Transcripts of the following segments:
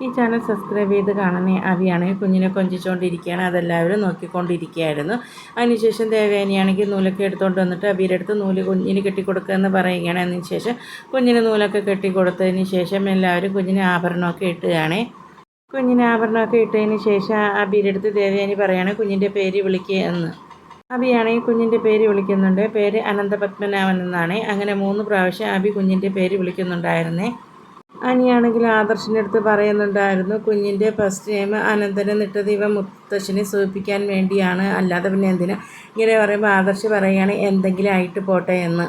ഈ channel subscribe ചെയ്ത് കാണണേ. അവിയാണെങ്കിൽ കുഞ്ഞിനെ കൊഞ്ചിച്ചുകൊണ്ടിരിക്കുകയാണ്, അതെല്ലാവരും നോക്കിക്കൊണ്ടിരിക്കുകയായിരുന്നു. അതിനുശേഷം ദേവയാനിയാണെങ്കിൽ നൂലൊക്കെ എടുത്തുകൊണ്ട് വന്നിട്ട് അബിയുടെ അടുത്ത് നൂല് കുഞ്ഞിന് കെട്ടിക്കൊടുക്കുക എന്ന് പറയുകയാണ്. അതിനുശേഷം കുഞ്ഞിന് നൂലൊക്കെ കെട്ടിക്കൊടുത്തതിന് ശേഷം എല്ലാവരും കുഞ്ഞിന് ആഭരണമൊക്കെ ഇട്ടുകയാണ്. കുഞ്ഞിന് ആഭരണമൊക്കെ ഇട്ടതിന് ശേഷം അബിയുടെ അടുത്ത് ദേവയാനി പറയാണ് കുഞ്ഞിൻ്റെ പേര് വിളിക്കുക എന്ന്. അബിയാണെങ്കിൽ കുഞ്ഞിൻ്റെ പേര് വിളിക്കുന്നുണ്ട്. പേര് അനന്തപത്മനാഭൻ എന്നാണ്. അങ്ങനെ 3 പ്രാവശ്യം അബി കുഞ്ഞിൻ്റെ പേര് വിളിക്കുന്നുണ്ടായിരുന്നേ. അനിയാണെങ്കിൽ ആദർശിൻ്റെ അടുത്ത് പറയുന്നുണ്ടായിരുന്നു കുഞ്ഞിൻ്റെ ഫസ്റ്റ് നെയിം അനന്തൻ എന്നിട്ടത് ഇവ മുത്തശ്ശിനെ സൂചിപ്പിക്കാൻ വേണ്ടിയാണ്, അല്ലാതെ പിന്നെ എന്തിനാ ഇങ്ങനെ പറയുമ്പോൾ ആദർശ് പറയുകയാണ് എന്തെങ്കിലും ആയിട്ട് പോട്ടെ എന്ന്.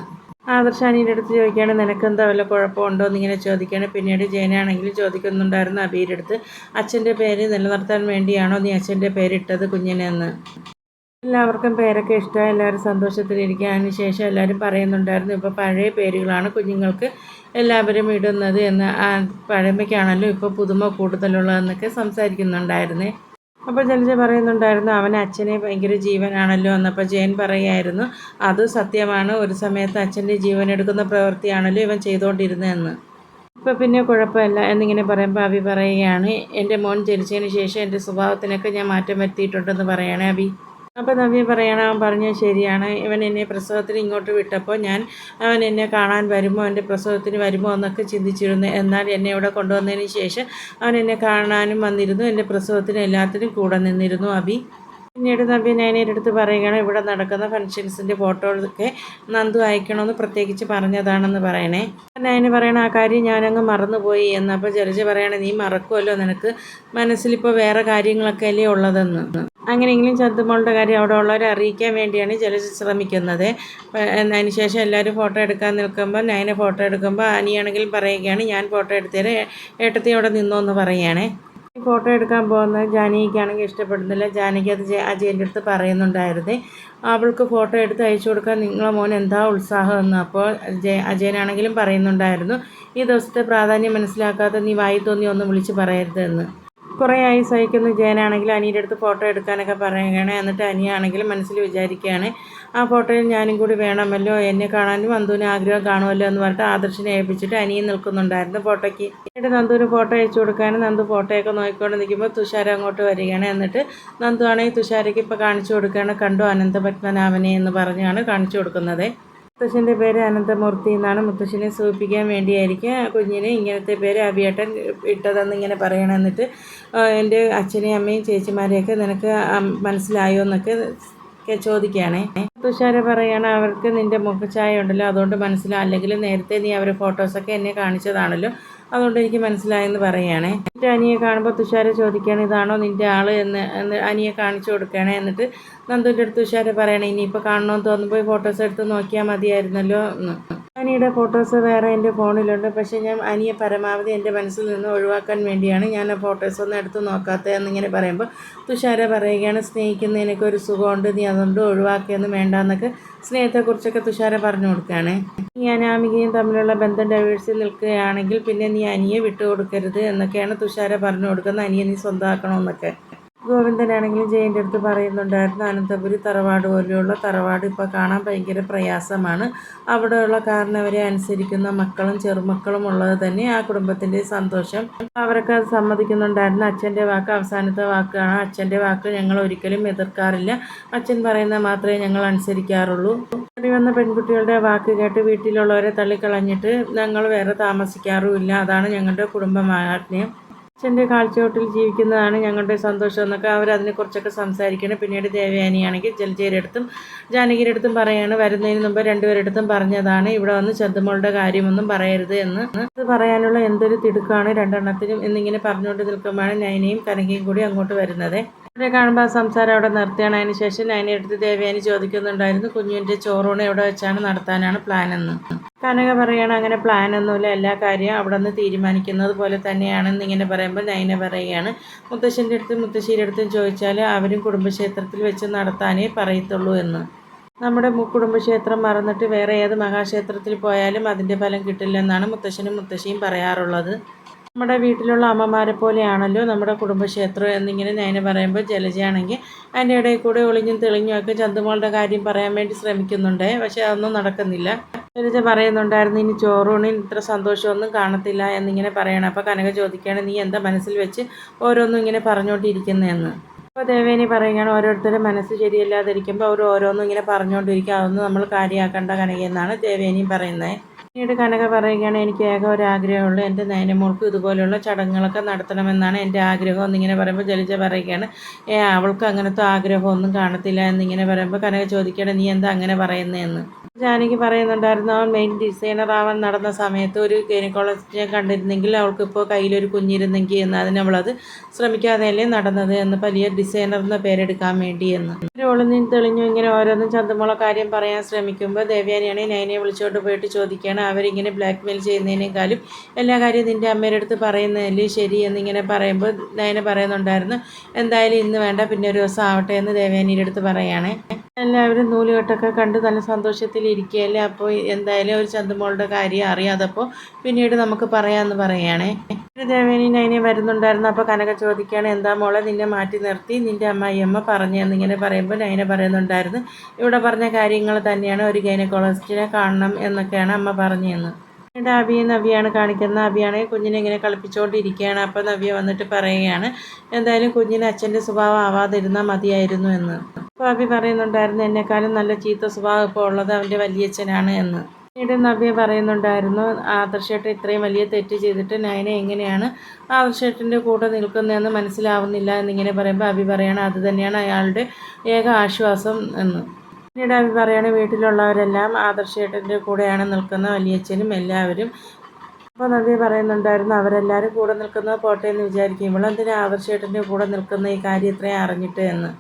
ആദർശ് അനിയുടെ അടുത്ത് ചോദിക്കുകയാണ് നിനക്കെന്താ വല്ല കുഴപ്പമുണ്ടോ എന്നിങ്ങനെ ചോദിക്കുകയാണ്. പിന്നീട് ജയനാണെങ്കിൽ ചോദിക്കുന്നുണ്ടായിരുന്നു അബിയുടെ അടുത്ത് അച്ഛൻ്റെ പേര് നിലനിർത്താൻ വേണ്ടിയാണോ നീ അച്ഛൻ്റെ പേരിട്ടത് കുഞ്ഞിനെന്ന്. എല്ലാവർക്കും പേരൊക്കെ ഇഷ്ടമായി, എല്ലാവരും സന്തോഷത്തിലിരിക്കുക. അതിന് ശേഷം എല്ലാവരും പറയുന്നുണ്ടായിരുന്നു ഇപ്പോൾ പഴയ പേരുകളാണ് കുഞ്ഞുങ്ങൾക്ക് എല്ലാവരും ഇടുന്നത് എന്ന്. പഴമയ്ക്കാണല്ലോ ഇപ്പോൾ പുതുമ കൂടുതലുള്ളതെന്നൊക്കെ സംസാരിക്കുന്നുണ്ടായിരുന്നേ. അപ്പോൾ ജലജ പറയുന്നുണ്ടായിരുന്നു അവന് അച്ഛനെ ഭയങ്കര ജീവനാണല്ലോ എന്നപ്പോൾ ജയൻ പറയുമായിരുന്നു അത് സത്യമാണ്, ഒരു സമയത്ത് അച്ഛൻ്റെ ജീവൻ എടുക്കുന്ന പ്രവൃത്തിയാണല്ലോ ഇവൻ ചെയ്തുകൊണ്ടിരുന്നതെന്ന്. ഇപ്പോൾ പിന്നെ കുഴപ്പമില്ല എന്നിങ്ങനെ പറയുമ്പോൾ അബി പറയുകയാണ് എൻ്റെ മോൻ ജനിച്ചതിന് ശേഷം എൻ്റെ സ്വഭാവത്തിനൊക്കെ ഞാൻ മാറ്റം വരുത്തിയിട്ടുണ്ടെന്ന് പറയുകയാണ് അബി. അപ്പോൾ നവ്യ പറയണം അവൻ പറഞ്ഞത് ശരിയാണ്, ഇവൻ എന്നെ പ്രസവത്തിന് ഇങ്ങോട്ട് വിട്ടപ്പോൾ അവൻ എന്നെ കാണാൻ വരുമോ എൻ്റെ പ്രസവത്തിന് വരുമോ എന്നൊക്കെ ചിന്തിച്ചിരുന്നു. എന്നാൽ എന്നെ ഇവിടെ കൊണ്ടുവന്നതിന് ശേഷം അവൻ എന്നെ കാണാനും വന്നിരുന്നു, എൻ്റെ പ്രസവത്തിന് എല്ലാത്തിനും കൂടെ നിന്നിരുന്നു അബി. പിന്നീട് നവ്യ നയനയുടെ അടുത്ത് പറയുകയാണ് ഇവിടെ നടക്കുന്ന ഫങ്ഷൻസിൻ്റെ ഫോട്ടോകളൊക്കെ നന്ദു അയക്കണമെന്ന് പ്രത്യേകിച്ച് പറഞ്ഞതാണെന്ന് പറയണേ. നയന പറയണ ആ കാര്യം ഞാനങ്ങ് മറന്നുപോയി എന്ന്. അപ്പോൾ ജലജ പറയണേ നീ മറക്കുമല്ലോ, നിനക്ക് മനസ്സിലിപ്പോൾ വേറെ കാര്യങ്ങളൊക്കെ അല്ലേ ഉള്ളതെന്ന്. അങ്ങനെയെങ്കിലും ചന്തുമോളുടെ കാര്യം അവിടെ ഉള്ളവരെ അറിയിക്കാൻ വേണ്ടിയാണ് ജലജ ശ്രമിക്കുന്നത്. അതിന് ശേഷം എല്ലാവരും ഫോട്ടോ എടുക്കാൻ നിൽക്കുമ്പോൾ നയന ഫോട്ടോ എടുക്കുമ്പോൾ അനിയാണെങ്കിലും പറയുകയാണ് ഞാൻ ഫോട്ടോ എടുത്തേരെ ഏട്ടത്തി അവിടെ നിന്നോ എന്ന് പറയുകയാണ്. ഈ ഫോട്ടോ എടുക്കാൻ പോകുന്നത് ജാനകിക്കാണെങ്കിൽ ഇഷ്ടപ്പെടുന്നില്ല. ജാനകി അത് അജയൻ്റെ അടുത്ത് പറയുന്നുണ്ടായിരുന്നു അവൾക്ക് ഫോട്ടോ എടുത്ത് അയച്ചു കൊടുക്കാൻ നിങ്ങളെ മോൻ എന്താ ഉത്സാഹം എന്ന്. അപ്പോൾ അജയനാണെങ്കിലും പറയുന്നുണ്ടായിരുന്നു ഈ ദിവസത്തെ പ്രാധാന്യം മനസ്സിലാക്കാത്ത നീ വായി തോന്നി ഒന്നും വിളിച്ച് പറയരുതെന്ന്. കുറേ ആയി സഹിക്കുന്ന ജയനാണെങ്കിൽ അനിയുടെ അടുത്ത് ഫോട്ടോ എടുക്കാനൊക്കെ പറയുകയാണ്. എന്നിട്ട് അനിയാണെങ്കിലും മനസ്സിൽ വിചാരിക്കുകയാണ് ആ ഫോട്ടോയിൽ ഞാനും കൂടി വേണമല്ലോ, എന്നെ കാണാനും നന്ദുവിന് ആഗ്രഹം കാണുമല്ലോ എന്ന് പറഞ്ഞിട്ട് ആദർശിനെ ഏൽപ്പിച്ചിട്ട് അനിയും നിൽക്കുന്നുണ്ടായിരുന്നു ഫോട്ടോയ്ക്ക്. എന്നിട്ട് നന്ദുവിന് ഫോട്ടോ അയച്ചു കൊടുക്കാനും നന്ദു ഫോട്ടോയൊക്കെ നോക്കിക്കൊണ്ട് നിൽക്കുമ്പോൾ തുഷാര അങ്ങോട്ട് വരികയാണ്. എന്നിട്ട് നന്ദു ആണെങ്കിൽ തുഷാരയ്ക്ക് ഇപ്പോൾ കാണിച്ചു കൊടുക്കുകയാണ് കണ്ടു അനന്തപത്മനാഭനെ എന്ന് പറഞ്ഞാണ് കാണിച്ചു കൊടുക്കുന്നത്. മുത്തശ്ശൻ്റെ പേര് അനന്തമൂർത്തി എന്നാണ്, മുത്തശ്ശനെ സൂചിപ്പിക്കാൻ വേണ്ടിയായിരിക്കും കുഞ്ഞിന് ഇങ്ങനത്തെ പേര് അബിയേട്ടൻ ഇട്ടതെന്ന് ഇങ്ങനെ പറയണം. എന്നിട്ട് എൻ്റെ അച്ഛനെയും അമ്മയും ചേച്ചിമാരെയൊക്കെ നിനക്ക് മനസ്സിലായോ എന്നൊക്കെ ചോദിക്കുകയാണേ. തുഷാര പറയാണ് അവർക്ക് നിൻ്റെ മുഖഛായ ഉണ്ടല്ലോ അതുകൊണ്ട് മനസ്സിലാവും, അല്ലെങ്കിൽ നേരത്തെ നീ അവരുടെ ഫോട്ടോസൊക്കെ എന്നെ കാണിച്ചതാണല്ലോ അതുകൊണ്ട് എനിക്ക് മനസ്സിലായെന്ന് പറയുകയാണേ. എന്നിട്ട് അനിയെ കാണുമ്പോൾ തുഷാര ചോദിക്കുകയാണ് ഇതാണോ നിൻ്റെ ആൾ എന്ന് അനിയെ കാണിച്ചു കൊടുക്കുകയാണ്. എന്നിട്ട് നന്ദുവിൻ്റെ അടുത്ത് തുഷാര പറയണേ ഇനിയിപ്പോൾ കാണണമെന്ന് തോന്നുമ്പോൾ ഫോട്ടോസ് എടുത്ത് നോക്കിയാൽ മതിയായിരുന്നല്ലോ എന്ന്. അനിയുടെ ഫോട്ടോസ് വേറെ എൻ്റെ ഫോണിലുണ്ട്, പക്ഷേ ഞാൻ അനിയെ പരമാവധി എൻ്റെ മനസ്സിൽ നിന്ന് ഒഴിവാക്കാൻ വേണ്ടിയാണ് ഞാൻ ആ ഫോട്ടോസൊന്നും എടുത്ത് നോക്കാത്തത് എന്നിങ്ങനെ പറയുമ്പോൾ തുഷാര പറയുകയാണ് സ്നേഹിക്കുന്നതിനൊക്കെ ഒരു സുഖമുണ്ട്, നീ അതുകൊണ്ട് ഒഴിവാക്കിയൊന്നും വേണ്ടെന്നൊക്കെ സ്നേഹത്തെക്കുറിച്ചൊക്കെ തുഷാര പറഞ്ഞു കൊടുക്കുകയാണ്. നീ അനാമികയും തമ്മിലുള്ള ബന്ധം ഡൈവേഴ്സിൽ നിൽക്കുകയാണെങ്കിൽ പിന്നെ നീ അനിയെ വിട്ടുകൊടുക്കരുത് എന്നൊക്കെയാണ് തുഷാര പറഞ്ഞു കൊടുക്കുന്നത്, അനിയെ നീ സ്വന്തമാക്കണമെന്നൊക്കെ. ഗോവിന്ദനാണെങ്കിലും ജയൻ്റെ അടുത്ത് പറയുന്നുണ്ടായിരുന്നു അനന്തപുരി തറവാട് പോലെയുള്ള തറവാട് ഇപ്പോൾ കാണാൻ ഭയങ്കര പ്രയാസമാണ്, അവിടെയുള്ള കാരണവരെ അനുസരിക്കുന്ന മക്കളും ചെറുമക്കളും ഉള്ളത് തന്നെ ആ കുടുംബത്തിൻ്റെ സന്തോഷം. അവരൊക്കെ അത് സമ്മതിക്കുന്നുണ്ടായിരുന്നു. അച്ഛൻ്റെ വാക്ക് അവസാനത്തെ വാക്കാണ്, അച്ഛൻ്റെ വാക്ക് ഞങ്ങൾ ഒരിക്കലും എതിർക്കാറില്ല, അച്ഛൻ പറയുന്നത് മാത്രമേ ഞങ്ങൾ അനുസരിക്കാറുള്ളൂ. ഓടി വന്ന പെൺകുട്ടികളുടെ വാക്ക് കേട്ട് വീട്ടിലുള്ളവരെ തള്ളിക്കളഞ്ഞിട്ട് ഞങ്ങൾ വേറെ താമസിക്കാറുമില്ല, അതാണ് ഞങ്ങളുടെ കുടുംബമാഹാത്മ്യം, അച്ഛൻ്റെ കാഴ്ചവട്ടിൽ ജീവിക്കുന്നതാണ് ഞങ്ങളുടെ സന്തോഷം എന്നൊക്കെ അവരതിനെക്കുറിച്ചൊക്കെ സംസാരിക്കണം. പിന്നീട് ദേവയാനിയാണെങ്കിൽ ജലജയുടെ അടുത്തും ജാനകിയുടെ അടുത്തും പറയാണ് വരുന്നതിന് മുമ്പ് രണ്ടുപേരുടെ പറഞ്ഞതാണ് ഇവിടെ വന്ന് ചന്തുമോളുടെ കാര്യമൊന്നും പറയരുത് എന്ന്. അത് പറയാനുള്ള എന്തൊരു തിടുക്കാണ് രണ്ടെണ്ണത്തിനും എന്നിങ്ങനെ പറഞ്ഞുകൊണ്ട് നിൽക്കുമ്പോഴാണ് നയനയും കനകയും കൂടി അങ്ങോട്ട് വരുന്നത്. അവരെ കാണുമ്പോൾ ആ സംസാരം അവിടെ നിർത്തിയാണ്. അതിന് ശേഷം നയനയുടെ അടുത്ത് ദേവയാനി ചോദിക്കുന്നുണ്ടായിരുന്നു കുഞ്ഞിൻ്റെ ചോറൂണ് എവിടെ വെച്ചാണ് നടത്താനാണ് പ്ലാൻ എന്ന്. കനക പറയുകയാണ് അങ്ങനെ പ്ലാനൊന്നുമില്ല, എല്ലാ കാര്യവും അവിടെ നിന്ന് തീരുമാനിക്കുന്നത് പോലെ തന്നെയാണെന്ന് ഇങ്ങനെ പറയുമ്പോൾ നയന പറയുകയാണ് മുത്തശ്ശൻ്റെ അടുത്തും മുത്തശ്ശിയുടെ അടുത്തും ചോദിച്ചാൽ അവരും കുടുംബക്ഷേത്രത്തിൽ വെച്ച് നടത്താനേ പറയത്തുള്ളൂ എന്ന്. നമ്മുടെ കുടുംബക്ഷേത്രം മറന്നിട്ട് വേറെ ഏത് മഹാക്ഷേത്രത്തിൽ പോയാലും അതിൻ്റെ ഫലം കിട്ടില്ലെന്നാണ് മുത്തശ്ശനും മുത്തശ്ശിയും പറയാറുള്ളത്. നമ്മുടെ വീട്ടിലുള്ള അമ്മമാരെ പോലെയാണല്ലോ നമ്മുടെ കുടുംബക്ഷേത്രം എന്നിങ്ങനെ നയന പറയുമ്പോൾ ജലജയാണെങ്കിൽ അതിൻ്റെ ഇടയിൽ കൂടെ ഒളിഞ്ഞും തെളിഞ്ഞും ഒക്കെ ചന്തുമോളുടെ കാര്യം പറയാൻ വേണ്ടി ശ്രമിക്കുന്നുണ്ട്. പക്ഷെ അതൊന്നും നടക്കുന്നില്ല. ജലജ പറയുന്നുണ്ടായിരുന്നു ഇനി ചോറൂണിൽ ഇത്ര സന്തോഷമൊന്നും കാണത്തില്ല എന്നിങ്ങനെ പറയണം. അപ്പോൾ കനക ചോദിക്കുകയാണ് നീ എന്താ മനസ്സിൽ വെച്ച് ഓരോന്നും ഇങ്ങനെ പറഞ്ഞുകൊണ്ടിരിക്കുന്നതെന്ന്. അപ്പോൾ ദേവേനി പറയുകയാണ് ഓരോരുത്തരുടെ മനസ്സ് ശരിയല്ലാതിരിക്കുമ്പോൾ അവർ ഓരോന്നും ഇങ്ങനെ പറഞ്ഞുകൊണ്ടിരിക്കുക, അതൊന്നും നമ്മൾ കാര്യമാക്കേണ്ട കനകയെന്നാണ് ദേവേനിയും പറയുന്നത്. പിന്നീട് കനക പറയുകയാണ് എനിക്ക് ഏക ഒരു ആഗ്രഹമുള്ളൂ, എൻ്റെ നയനമോൾക്ക് ഇതുപോലെയുള്ള ചടങ്ങുകളൊക്കെ നടത്തണമെന്നാണ് എൻ്റെ ആഗ്രഹം എന്നിങ്ങനെ പറയുമ്പോൾ ജലജ പറയുകയാണ് അവൾക്ക് അങ്ങനത്തെ ആഗ്രഹമൊന്നും കാണത്തില്ല എന്നിങ്ങനെ പറയുമ്പോൾ കനക ചോദിക്കുകയാണ് നീ എന്താ അങ്ങനെ പറയുന്നതെന്ന്. ജാനകി പറയുന്നുണ്ടായിരുന്നു അവൻ മെയിൻ ഡിസൈനർ ആവാൻ നടന്ന സമയത്ത് ഒരു ഗൈനക്കോളജിസ്റ്റിനെ കണ്ടിരുന്നെങ്കിൽ അവൾക്കിപ്പോൾ കയ്യിലൊരു കുഞ്ഞിരുന്നെങ്കിൽ എന്ന് അതിനവളത് ശ്രമിക്കാതെയല്ലേ നടന്നത് എന്ന്, വലിയ ഡിസൈനർ എന്ന പേരെടുക്കാൻ വേണ്ടി എന്ന്. ഒളിഞ്ഞും തെളിഞ്ഞു ഇങ്ങനെ ഓരോന്നും ചന്തുമോളെ കാര്യം പറയാൻ ശ്രമിക്കുമ്പോൾ ദേവയാനിയാണ് നയനയെ വിളിച്ചുകൊണ്ട് പോയിട്ട് ചോദിക്കുകയാണ് അവരിങ്ങനെ ബ്ലാക്ക് മെയിൽ ചെയ്യുന്നതിനേക്കാളും എല്ലാ കാര്യവും നിൻ്റെ അമ്മയുടെ അടുത്ത് പറയുന്നതല്ലേ ശരി എന്നിങ്ങനെ പറയുമ്പോൾ നയന പറയുന്നുണ്ടായിരുന്നു എന്തായാലും ഇന്ന് വേണ്ട പിന്നെ ഒരു ദിവസം ആവട്ടെ എന്ന് ദേവയാനിയുടെ അടുത്ത് പറയുകയാണ്. എല്ലാവരും നൂലുകെട്ടൊക്കെ കണ്ട് നല്ല സന്തോഷത്തിലിരിക്കുകയല്ലേ, അപ്പോൾ എന്തായാലും ഒരു ചന്തുമോളുടെ കാര്യം അറിയാതപ്പോൾ പിന്നീട് നമുക്ക് പറയാമെന്ന് പറയുകയാണേ. ദേവേനി നയനെ വരുന്നുണ്ടായിരുന്നു. അപ്പോൾ കനക ചോദിക്കുകയാണ് എന്താ മോളെ നിന്നെ മാറ്റി നിർത്തി നിൻ്റെ അമ്മായിയമ്മ പറഞ്ഞെന്നിങ്ങനെ പറയുമ്പോൾ നയന പറയുന്നുണ്ടായിരുന്നു ഇവിടെ പറഞ്ഞ കാര്യങ്ങൾ തന്നെയാണ്, ഒരു ഗൈനക്കോളജിസ്റ്റിനെ കാണണം എന്നൊക്കെയാണ് അമ്മ പറഞ്ഞതെന്ന്. പിന്നീട് നവ്യയാണ് കാണിക്കുന്നത്. നവ്യയാണെങ്കിൽ കുഞ്ഞിനെ ഇങ്ങനെ കളിപ്പിച്ചുകൊണ്ടിരിക്കുകയാണ്. അപ്പോൾ നവ്യ വന്നിട്ട് പറയുകയാണ് എന്തായാലും കുഞ്ഞിന് അച്ഛൻ്റെ സ്വഭാവം ആവാതിരുന്നാൽ മതിയായിരുന്നു എന്ന്. അപ്പോൾ അഭി പറയുന്നുണ്ടായിരുന്നു എന്നെക്കാളും നല്ല ചീത്ത സ്വഭാവം ഇപ്പോൾ ഉള്ളത് അവൻ്റെ വലിയച്ഛനാണ് എന്ന്. പിന്നീട് നവ്യ പറയുന്നുണ്ടായിരുന്നു ആദർശേട്ടൻ ഇത്രയും വലിയ തെറ്റ് ചെയ്തിട്ട് നയന എങ്ങനെയാണ് ആദർശേട്ടൻ്റെ കൂടെ നിൽക്കുന്നതെന്ന് മനസ്സിലാവുന്നില്ല എന്നിങ്ങനെ പറയുമ്പോൾ അഭി പറയാണ് അത് തന്നെയാണ് അയാളുടെ ഏക ആശ്വാസം എന്ന്. പിന്നീട് അഭി പറയാണ് വീട്ടിലുള്ളവരെല്ലാം ആദർശേട്ടൻ്റെ കൂടെയാണ് നിൽക്കുന്ന വലിയച്ഛനും എല്ലാവരും. അപ്പോൾ നവ്യ പറയുന്നുണ്ടായിരുന്നു അവരെല്ലാവരും കൂടെ നിൽക്കുന്നത് പോട്ടെ എന്ന് വിചാരിക്കുമ്പോൾ എന്തിനാ ആദർശേട്ടൻ്റെ കൂടെ നിൽക്കുന്ന ഈ കാര്യം ഇത്രയും അറിഞ്ഞിട്ട് എന്ന്.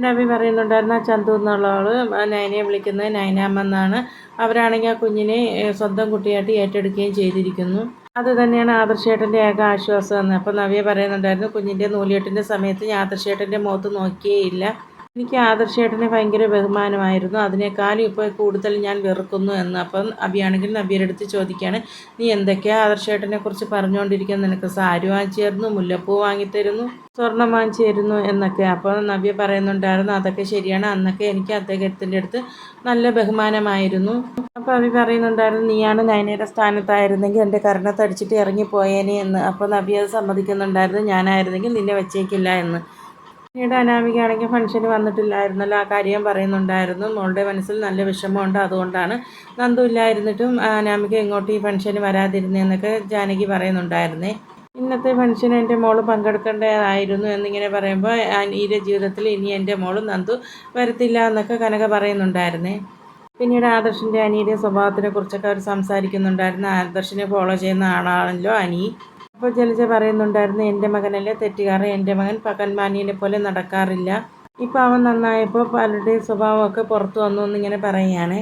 നബി പറയുന്നുണ്ടായിരുന്നു ആ ചന്തു എന്നുള്ളവൾ നയനയെ വിളിക്കുന്നത് നയനാമ്മ എന്നാണ്. അവരാണെങ്കിൽ ആ കുഞ്ഞിനെ സ്വന്തം കുട്ടിയായിട്ട് ഏറ്റെടുക്കുകയും ചെയ്തിരിക്കുന്നു. അത് തന്നെയാണ് ആദർശേട്ടൻ്റെ ഏക ആശ്വാസം എന്ന്. അപ്പോൾ നവ്യ പറയുന്നുണ്ടായിരുന്നു കുഞ്ഞിൻ്റെ നൂലിയെട്ടിൻ്റെ സമയത്ത് ഞാൻ ആദർശേട്ടൻ്റെ മുഖത്ത് നോക്കിയേയില്ല. എനിക്ക് ആദർശേട്ടനെ ഭയങ്കര ബഹുമാനമായിരുന്നു, അതിനേക്കാളും ഇപ്പോൾ കൂടുതൽ ഞാൻ വെറുക്കുന്നു എന്ന്. അപ്പം അഭിയാണെങ്കിൽ നവ്യയുടെ അടുത്ത് ചോദിക്കുകയാണ് നീ എന്തൊക്കെയാണ് ആദർശേട്ടനെ കുറിച്ച് പറഞ്ഞുകൊണ്ടിരിക്കുന്നത്, നിനക്ക് സാരി വാങ്ങിച്ചു തരുന്നു, മുല്ലപ്പൂ വാങ്ങിത്തരുന്നു, സ്വർണം വാങ്ങിച്ചു തരുന്നു എന്നൊക്കെ. അപ്പോൾ നവ്യ പറയുന്നുണ്ടായിരുന്നു അതൊക്കെ ശരിയാണ്, അന്നൊക്കെ എനിക്ക് അദ്ദേഹത്തിൻ്റെ അടുത്ത് നല്ല ബഹുമാനമായിരുന്നു. അപ്പോൾ അഭി പറയുന്നുണ്ടായിരുന്നു നീയാണ് നയനയുടെ സ്ഥാനത്തായിരുന്നെങ്കിൽ എൻ്റെ കരണത്തടിച്ചിട്ട് ഇറങ്ങിപ്പോയേനെ എന്ന്. അപ്പോൾ നവ്യ അത് സമ്മതിക്കുന്നുണ്ടായിരുന്നു ഞാനായിരുന്നെങ്കിൽ നിന്നെ വെച്ചേക്കില്ല എന്ന്. പിന്നീട് അനാമികയാണെങ്കിൽ ഫംഗ്ഷന് വന്നിട്ടില്ലായിരുന്നല്ലോ, ആ കാര്യം പറയുന്നുണ്ടായിരുന്നു. മോളുടെ മനസ്സിൽ നല്ല വിഷമമുണ്ട്, അതുകൊണ്ടാണ് നന്ദു ഇല്ലായിരുന്നിട്ടും അനാമിക ഇങ്ങോട്ട് ഈ ഫംഗ്ഷന് വരാതിരുന്നതെന്നൊക്കെ ജാനകി പറയുന്നുണ്ടായിരുന്നേ. ഇന്നത്തെ ഫംഗ്ഷന് എൻ്റെ മോള് പങ്കെടുക്കേണ്ടതായിരുന്നു എന്നിങ്ങനെ പറയുമ്പോൾ അനിയുടെ ജീവിതത്തിൽ ഇനി എൻ്റെ മോള് നന്ദു വരത്തില്ല എന്നൊക്കെ കനക പറയുന്നുണ്ടായിരുന്നേ. പിന്നീട് ആദർശിൻ്റെ അനിയുടെ സ്വഭാവത്തിനെ കുറിച്ചൊക്കെ അവർ സംസാരിക്കുന്നുണ്ടായിരുന്നു. ആദർശിനെ ഫോളോ ചെയ്യുന്ന ആളാണല്ലോ അനി. അപ്പോൾ ജലജ പറയുന്നുണ്ടായിരുന്നു എൻ്റെ മകനല്ലേ തെറ്റുകാരൻ, എൻ്റെ മകൻ പകൽമാനിയെ പോലെ നടക്കാറില്ല. ഇപ്പോൾ അവൻ നന്നായപ്പോൾ പലരുടെയും സ്വഭാവമൊക്കെ പുറത്തു വന്നു എന്നിങ്ങനെ പറയുകയാണ്.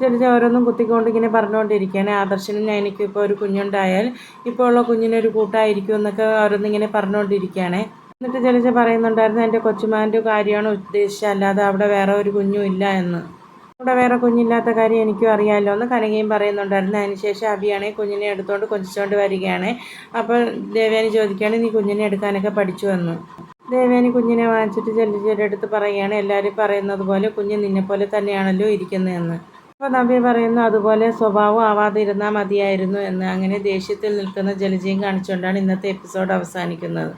ജലജ ഓരോന്നും കുത്തിക്കൊണ്ട് ഇങ്ങനെ പറഞ്ഞുകൊണ്ടിരിക്കുകയാണ്. ആദർശനും എനിക്കും ഇപ്പോൾ ഒരു കുഞ്ഞുണ്ടായാൽ ഇപ്പോൾ ഉള്ള കുഞ്ഞിനൊരു കൂട്ടായിരിക്കും എന്നൊക്കെ ഓരോന്നിങ്ങനെ പറഞ്ഞുകൊണ്ടിരിക്കുകയാണ്. എന്നിട്ട് ജലജ പറയുന്നുണ്ടായിരുന്നു എൻ്റെ കൊച്ചുമാൻ്റെ കാര്യമാണ് ഉദ്ദേശിച്ചത്, അല്ലാതെ അവിടെ വേറെ ഒരു കുഞ്ഞും ഇല്ല എന്ന്. ഇവിടെ വേറെ കുഞ്ഞില്ലാത്ത കാര്യം എനിക്കും അറിയാമല്ലോ എന്ന് കനകയും പറയുന്നുണ്ടായിരുന്നു. അതിനുശേഷം അഭിയാണെങ്കിൽ കുഞ്ഞിനെ എടുത്തുകൊണ്ട് കൊഞ്ചിച്ചുകൊണ്ട് വരികയാണ്. അപ്പോൾ ദേവയാനി ചോദിക്കുകയാണ് നീ കുഞ്ഞിനെ എടുക്കാനൊക്കെ പഠിച്ചു എന്ന്. ദേവയാനി കുഞ്ഞിനെ വാങ്ങിച്ചിട്ട് ജലജയുടെ അടുത്ത് പറയുകയാണ് എല്ലാവരും പറയുന്നത് പോലെ കുഞ്ഞ് നിന്നെപ്പോലെ തന്നെയാണല്ലോ ഇരിക്കുന്നതെന്ന്. അപ്പോൾ നവ്യ പറയുന്നു അതുപോലെ സ്വഭാവം ആവാതിരുന്നാൽ മതിയായിരുന്നു എന്ന്. അങ്ങനെ ദേഷ്യത്തിൽ നിൽക്കുന്ന ജലജയും കാണിച്ചുകൊണ്ടാണ് ഇന്നത്തെ എപ്പിസോഡ് അവസാനിക്കുന്നത്.